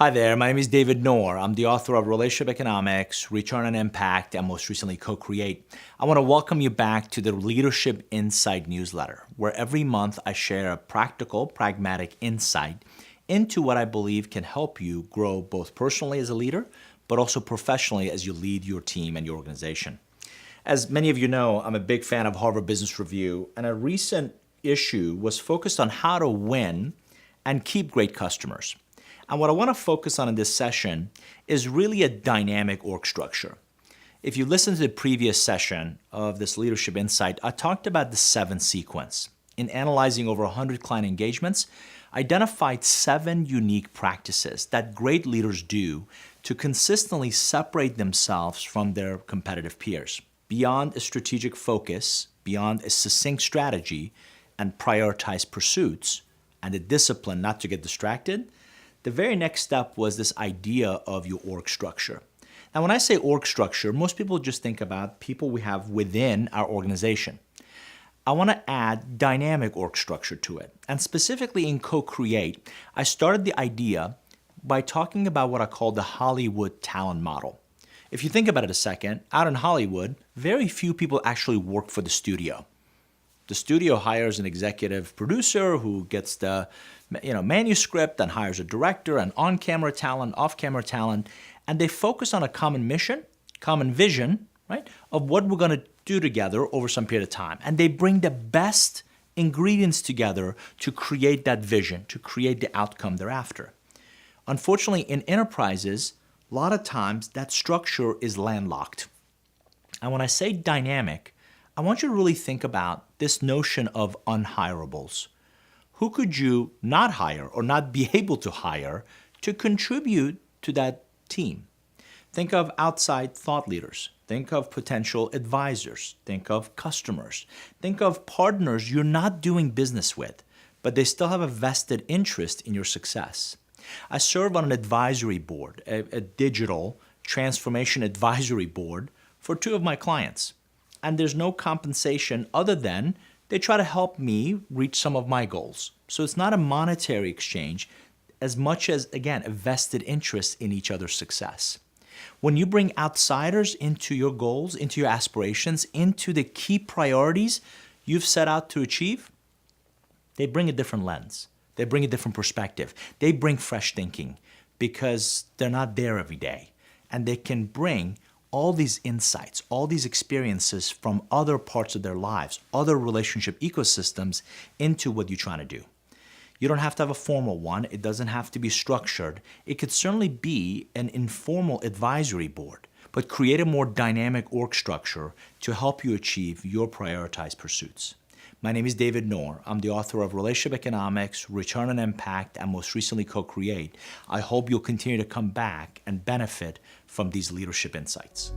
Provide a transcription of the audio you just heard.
Hi there, my name is David Nour. I'm the author of Relationship Economics, Return on Impact, and most recently Co-Create. I want to welcome you back to the Leadership Insight newsletter, where every month I share a practical, pragmatic insight into what I believe can help you grow both personally as a leader, but also professionally as you lead your team and your organization. As many of you know, I'm a big fan of Harvard Business Review, and a recent issue was focused on how to win and keep great customers. And what I want to focus on in this session is really a dynamic org structure. If you listen to the previous session of this Leadership Insight, I talked about the 7 sequence. In analyzing over 100 client engagements, I identified 7 unique practices that great leaders do to consistently separate themselves from their competitive peers. Beyond a strategic focus, beyond a succinct strategy, and prioritized pursuits, and the discipline not to get distracted, the very next step was this idea of your org structure. Now, when I say org structure, most people just think about people we have within our organization. I want to add dynamic org structure to it. And specifically in Co-Create, I started the idea by talking about what I call the Hollywood talent model. If you think about it a second, out in Hollywood, very few people actually work for the studio. The studio hires an executive producer who gets the manuscript and hires a director and on-camera talent, off-camera talent, and they focus on a common mission, common vision, right, of what we're going to do together over some period of time. And they bring the best ingredients together to create that vision, to create the outcome thereafter. Unfortunately, in enterprises, a lot of times that structure is landlocked. And when I say dynamic, I want you to really think about this notion of unhirables. Who could you not hire or not be able to hire to contribute to that team? Think of outside thought leaders. Think of potential advisors. Think of customers. Think of partners you're not doing business with, but they still have a vested interest in your success. I serve on an advisory board, a digital transformation advisory board for 2 of my clients. And there's no compensation other than they try to help me reach some of my goals. So it's not a monetary exchange as much as, again, a vested interest in each other's success. When you bring outsiders into your goals, into your aspirations, into the key priorities you've set out to achieve, they bring a different lens. They bring a different perspective. They bring fresh thinking because they're not there every day. And they can bring all these insights, all these experiences from other parts of their lives, other relationship ecosystems into what you're trying to do. You don't have to have a formal one. It doesn't have to be structured. It could certainly be an informal advisory board, but create a more dynamic org structure to help you achieve your prioritized pursuits. My name is David Nour. I'm the author of Relationship Economics, Return on Impact, and most recently Co-Create. I hope you'll continue to come back and benefit from these leadership insights.